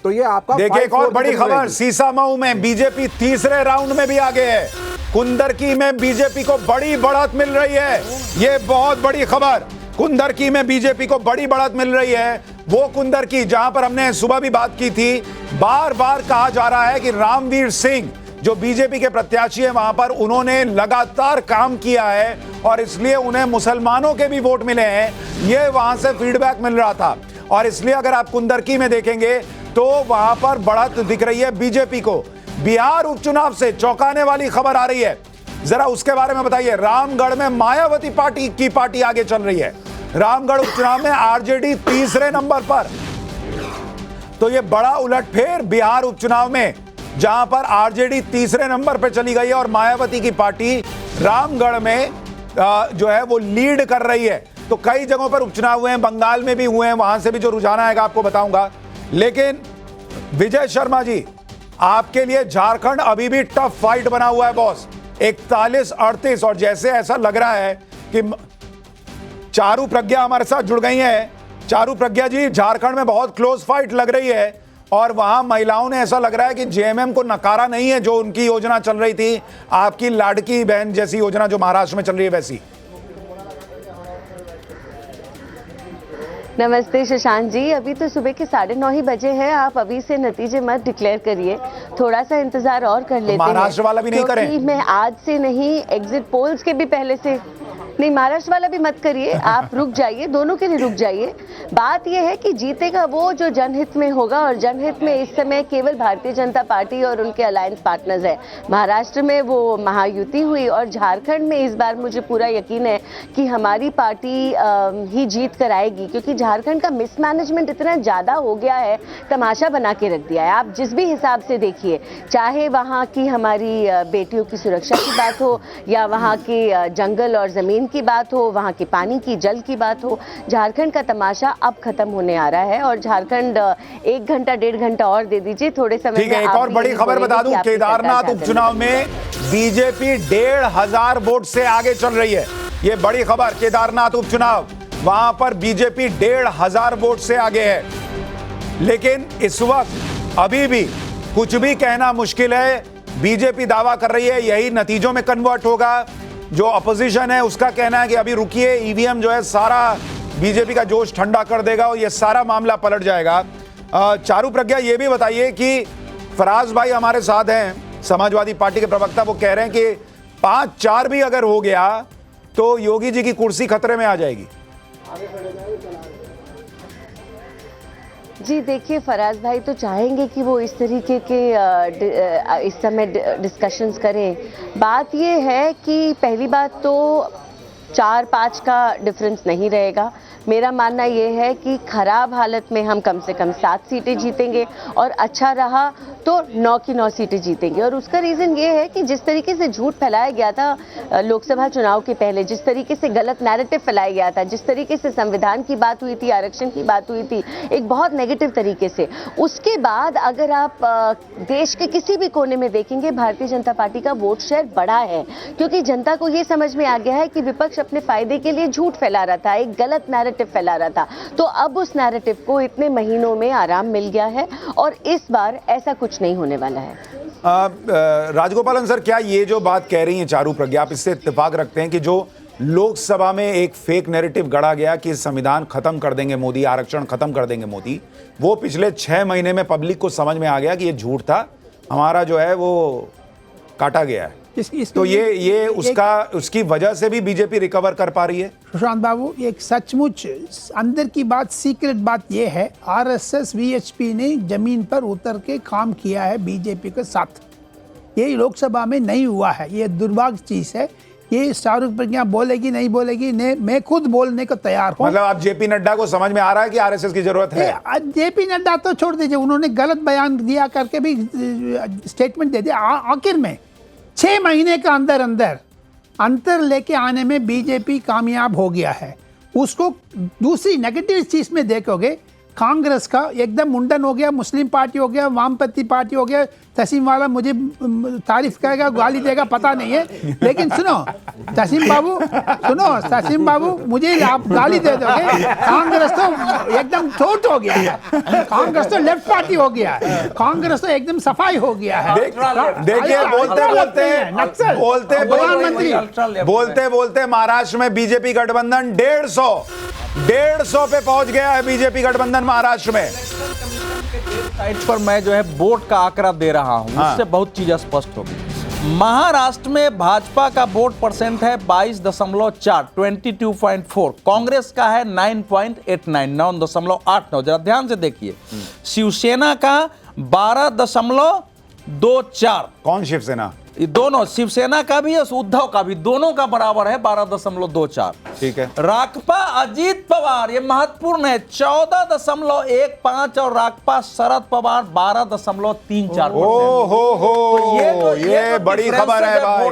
तो ये आपका देखिए एक और बड़ी खबर, सीसामऊ में बीजेपी तीसरे राउंड में भी आगे है। कुंदरकी में बीजेपी को बड़ी बढ़त मिल रही है। ये बहुत बड़ी खबर, कुंदरकी में बीजेपी को बड़ी बढ़त मिल रही है। वो कुंदरकी जहां पर हमने सुबह भी बात की थी, बार बार कहा जा रहा है कि रामवीर सिंह जो बीजेपी के प्रत्याशी है वहां पर उन्होंने लगातार काम किया है और इसलिए उन्हें मुसलमानों के भी वोट मिले हैं, ये वहां से फीडबैक मिल रहा था। और इसलिए अगर आप कुंदरकी में देखेंगे तो वहां पर बढ़त दिख रही है बीजेपी को। बिहार उपचुनाव से चौंकाने वाली खबर आ रही है, जरा उसके बारे में बताइए। रामगढ़ में मायावती पार्टी आगे चल रही है। रामगढ़ उपचुनाव में आरजेडी तीसरे नंबर पर। तो ये बड़ा उलटफेर बिहार उपचुनाव में, जहां पर आरजेडी तीसरे नंबर पर चली गई है और मायावती की पार्टी रामगढ़ में जो है वो लीड कर रही है। तो कई जगहों पर उपचुनाव हुए हैं, बंगाल में भी हुए हैं, वहां से भी जो रुझान आएगा आपको बताऊंगा। लेकिन विजय शर्मा जी, आपके लिए झारखंड अभी भी टफ फाइट बना हुआ है बॉस, 41-38। और जैसे ऐसा लग रहा है कि चारू प्रज्ञा हमारे साथ जुड़ गई हैं। चारू प्रज्ञा जी, झारखंड में बहुत क्लोज फाइट लग रही है और वहां महिलाओं ने ऐसा लग रहा है कि जेएमएम को नकारा नहीं है। जो उनकी योजना चल रही थी, आपकी लाडकी बहन जैसी योजना जो महाराष्ट्र में चल रही है वैसी। नमस्ते शशांक जी, अभी तो सुबह के 9:30 ही बजे हैं। आप अभी से नतीजे मत डिक्लेयर करिए, थोड़ा सा इंतजार और कर लेते हैं। महाराष्ट्र वाला भी नहीं करें? मैं आज से नहीं, एग्जिट पोल्स के भी पहले से नहीं, महाराष्ट्र वाला भी मत करिए, आप रुक जाइए, दोनों के लिए रुक जाइए। बात यह है कि जीतेगा वो जो जनहित में होगा, और जनहित में इस समय केवल भारतीय जनता पार्टी और उनके अलायंस पार्टनर्स है। महाराष्ट्र में वो महायुति हुई और झारखंड में इस बार मुझे पूरा यकीन है कि हमारी पार्टी ही जीत कर आएगी, क्योंकि झारखंड का मिसमैनेजमेंट इतना ज़्यादा हो गया है, तमाशा बना के रख दिया है। आप जिस भी हिसाब से देखिए, चाहे वहाँ की हमारी बेटियों की सुरक्षा की बात हो या वहाँ के जंगल और ज़मीन की बात हो, वहां के पानी की, जल की बात हो, झारखंड का तमाशा अब खत्म होने आ रहा है। और झारखंड 1 घंटा 1.5 घंटा और दे दीजिए, थोड़े समय ठीक है। एक और बड़ी खबर बता दूं, केदारनाथ उपचुनाव में बीजेपी 1,500 वोट से आगे चल रही है। ये बड़ी खबर, केदारनाथ उपचुनाव, वहां पर बीजेपी 1,500 वोट से आगे है। लेकिन इस वक्त अभी भी कुछ भी कहना मुश्किल है। बीजेपी दावा कर रही है यही नतीजों में कन्वर्ट होगा। जो अपोजिशन है उसका कहना है कि अभी रुकिए, ईवीएम जो है सारा बीजेपी का जोश ठंडा कर देगा और ये सारा मामला पलट जाएगा। चारू प्रज्ञा, ये भी बताइए कि फराज भाई हमारे साथ हैं, समाजवादी पार्टी के प्रवक्ता, वो कह रहे हैं कि 5-4 भी अगर हो गया तो योगी जी की कुर्सी खतरे में आ जाएगी। जी देखिए, फराज भाई तो चाहेंगे कि वो इस तरीके के इस समय डिस्कशंस करें। बात ये है कि पहली बात तो 4-5 का डिफरेंस नहीं रहेगा। मेरा मानना ये है कि खराब हालत में हम कम से कम 7 सीटें जीतेंगे और अच्छा रहा तो 9 की 9 सीटें जीतेंगे। और उसका रीज़न ये है कि जिस तरीके से झूठ फैलाया गया था लोकसभा चुनाव के पहले, जिस तरीके से गलत नैरेटिव फैलाया गया था, जिस तरीके से संविधान की बात हुई थी, आरक्षण की बात हुई थी, एक बहुत नेगेटिव तरीके से, उसके बाद अगर आप देश के किसी भी कोने में देखेंगे, भारतीय जनता पार्टी का वोट शेयर बढ़ा है, क्योंकि जनता को ये समझ में आ गया है कि विपक्ष अपने फायदे के लिए झूठ फैला रहा था, एक गलत नैरेटिव फैला रहा था। तो अब उस नैरेटिव को इतने महीनों में आराम मिल गया है और इस बार ऐसा कुछ नहीं होने वाला है। राजगोपालन सर, क्या ये जो बात कह रही हैं चारू प्रज्ञा, आप इससे इत्तेफाक रखते हैं कि जो लोकसभा में एक फेक नैरेटिव गढ़ा गया कि संविधान खत्म कर देंगे मोदी, आरक्षण खत्म कर देंगे मोदी, वो पिछले 6 महीने में पब्लिक को समझ में आ गया कि ये झूठ था, हमारा जो है वो काटा गया है। तो ये उसकी वजह से भी बीजेपी रिकवर कर पा रही है? सुशांत बाबू, एक सचमुच अंदर की बात, सीक्रेट बात ये है, आरएसएस वीएचपी ने जमीन पर उतर के काम किया है बीजेपी के साथ। ये लोकसभा में नहीं हुआ है, ये दुर्भाग्य चीज है। ये चारू प्रज्ञा बोलेगी नहीं बोलेगी, मैं खुद बोलने को तैयार हूँ। मतलब आप जेपी नड्डा को समझ में आ रहा है कि आरएसएस की जरूरत है? जेपी नड्डा तो छोड़ दीजिए, उन्होंने गलत बयान दिया करके भी स्टेटमेंट दे दिया। आखिर में 6 महीने का अंदर अंतर लेके आने में बीजेपी कामयाब हो गया है। उसको दूसरी नेगेटिव चीज में देखोगे, कांग्रेस का एकदम मुंडन हो गया, मुस्लिम पार्टी हो गया, वामपंथी पार्टी हो गया। तसीम वाला मुझे तारीफ करेगा, गाली देगा, पता नहीं है, लेकिन सुनो तसीम बाबू, मुझे आप गाली दे दोगे, कांग्रेस तो एकदम चोट हो गया है, कांग्रेस तो लेफ्ट पार्टी हो गया है, कांग्रेस तो एकदम सफाई हो गया है। देखिए बोलते बोलते महाराष्ट्र में बीजेपी गठबंधन 150 पे पहुंच गया है। बीजेपी गठबंधन महाराष्ट्र में साइट पर मैं जो है वोट का आंकड़ा दे रहा हूं, उससे बहुत चीजें स्पष्ट होगी। महाराष्ट्र में भाजपा का वोट परसेंट है 22.4, 22.4। कांग्रेस का है 9.89, 9.89। जरा ध्यान से देखिए। शिवसेना का 12.24। कौन शिवसेना? ये दोनों, शिवसेना का भी और उद्धव का भी, दोनों का बराबर है 12.24। ठीक है। राकपा अजीत पवार, ये महत्वपूर्ण है, 14.15 और राकपा शरद पवार 12.34। हो ये बड़ी खबर है भाई,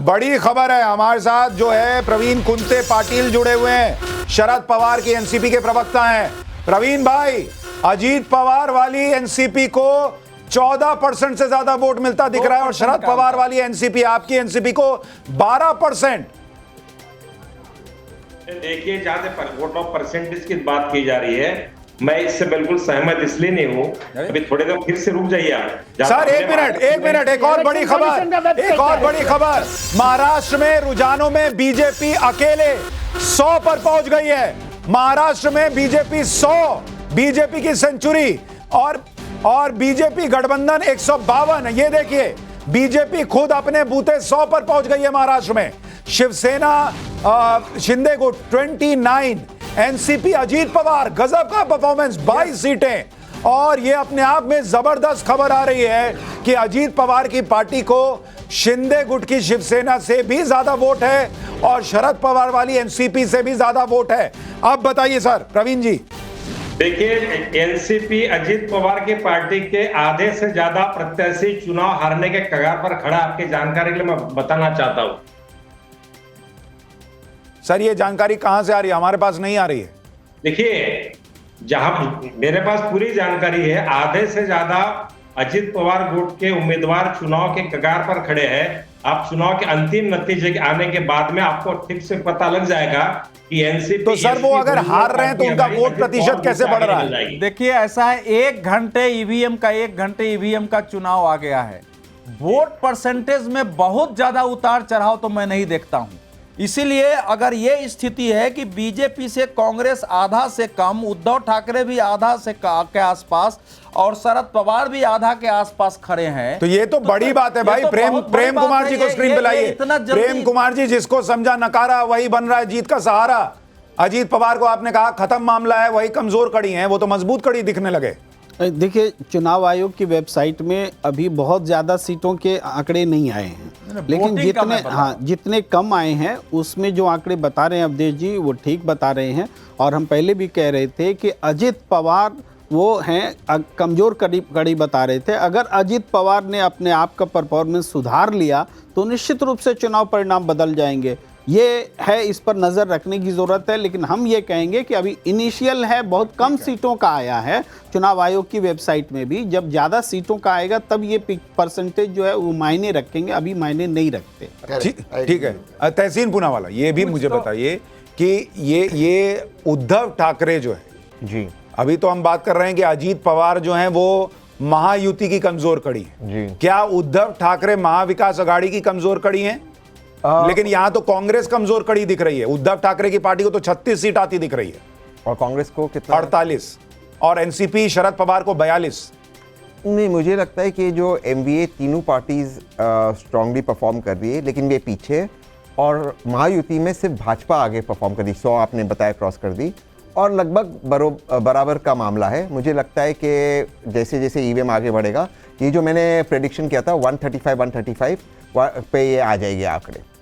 बड़ी खबर है। हमारे साथ जो है प्रवीण कुंते पाटिल जुड़े हुए हैं, शरद पवार की एनसीपी के प्रवक्ता हैं। प्रवीण भाई, अजीत पवार वाली एनसीपी को 14% से ज्यादा वोट मिलता दिख रहा है और शरद पवार वाली एनसीपी, आपकी एनसीपी को 12%। देखिए, जहां से वोट ऑफ परसेंटेज की बात की जा रही है, मैं इससे बिल्कुल सहमत इसलिए नहीं हूं। अभी थोड़ी देर फिर से रुक जाइए आप सर। एक मिनट, एक और बड़ी खबर, महाराष्ट्र में रुझानों में बीजेपी अकेले 100 पर पहुंच गई है। महाराष्ट्र में बीजेपी 100, बीजेपी की सेंचुरी, और बीजेपी गठबंधन 152। ये देखिए, बीजेपी खुद अपने बूते 100 पर पहुंच गई है महाराष्ट्र में। शिवसेना शिंदे गुट 29, एनसीपी अजीत पवार गजब का परफॉर्मेंस 22 सीटें। और ये अपने आप में जबरदस्त खबर आ रही है कि अजीत पवार की पार्टी को शिंदे गुट की शिवसेना से भी ज्यादा वोट है और शरद पवार वाली एनसीपी से भी ज्यादा वोट है। अब बताइए सर, प्रवीण जी। देखिए, एनसीपी अजीत पवार की पार्टी के आधे से ज्यादा प्रत्याशी चुनाव हारने के कगार पर खड़ा। आपकी जानकारी के लिए मैं बताना चाहता हूं। सर, ये जानकारी कहां से आ रही है? हमारे पास नहीं आ रही है। देखिए, जहां मेरे पास पूरी जानकारी है, आधे से ज्यादा अजीत पवार गुट के उम्मीदवार चुनाव के कगार पर खड़े हैं। आप चुनाव के अंतिम नतीजे के आने के बाद में आपको ठीक से पता लग जाएगा कि एनसीपी। तो सर, वो अगर हार रहे हैं तो उनका वोट प्रतिशत कैसे बढ़ रहा है? देखिए, ऐसा है, 1 घंटे ईवीएम का चुनाव आ गया है। वोट परसेंटेज में बहुत ज्यादा उतार चढ़ाव तो मैं नहीं देखता हूं। इसीलिए अगर ये स्थिति है कि बीजेपी से कांग्रेस आधा से कम, उद्धव ठाकरे भी आधा से के आसपास और शरद पवार भी आधा के आसपास खड़े हैं, तो ये तो बड़ी बात है भाई। प्रेम कुमार जी को स्क्रीन पे लाइए। प्रेम कुमार जी, जिसको समझा नकारा वही बन रहा है जीत का सहारा। अजीत पवार को आपने कहा खत्म मामला है, वही कमजोर कड़ी है, वो तो मजबूत कड़ी दिखने लगे। देखिए, चुनाव आयोग की वेबसाइट में अभी बहुत ज़्यादा सीटों के आंकड़े नहीं आए हैं, लेकिन जितने कम आए हैं उसमें जो आंकड़े बता रहे हैं अवधेश जी, वो ठीक बता रहे हैं। और हम पहले भी कह रहे थे कि अजीत पवार वो हैं कमज़ोर कड़ी बता रहे थे। अगर अजीत पवार ने अपने आप का परफॉर्मेंस सुधार लिया तो निश्चित रूप से चुनाव परिणाम बदल जाएंगे। ये है, इस पर नज़र रखने की ज़रूरत है। लेकिन हम ये कहेंगे कि अभी इनिशियल है, बहुत कम सीटों का आया है चुनाव आयोग की वेबसाइट में भी। जब ज़्यादा सीटों का आएगा तब ये परसेंटेज जो है वो मायने रखेंगे, अभी मायने नहीं रखते। ठीक है। तहसीन पूनावाला, ये भी मुझे बताइए कि ये उद्धव ठाकरे जो है जी, अभी तो हम बात कर रहे हैं कि अजीत पवार जो हैं वो महायुति की कमजोर कड़ी है जी। क्या उद्धव ठाकरे महाविकास अघाड़ी की कमजोर कड़ी हैं? लेकिन यहां तो कांग्रेस कमजोर कड़ी दिख रही है। उद्धव ठाकरे की पार्टी को तो 36 सीट आती दिख रही है और कांग्रेस को कितना? 48, और एनसीपी शरद पवार को 42। नहीं, मुझे लगता है कि जो एमवीए तीनों पार्टीज स्ट्रांगली परफॉर्म कर रही है, लेकिन वे पीछे, और महायुति में सिर्फ भाजपा आगे परफॉर्म कर रही। 100 आपने बताया क्रॉस कर दी, और लगभग बराबर का मामला है। मुझे लगता है कि जैसे जैसे ईवीएम आगे बढ़ेगा, ये जो मैंने प्रेडिक्शन किया था 135 पे ये आ जाएगी आंकड़े।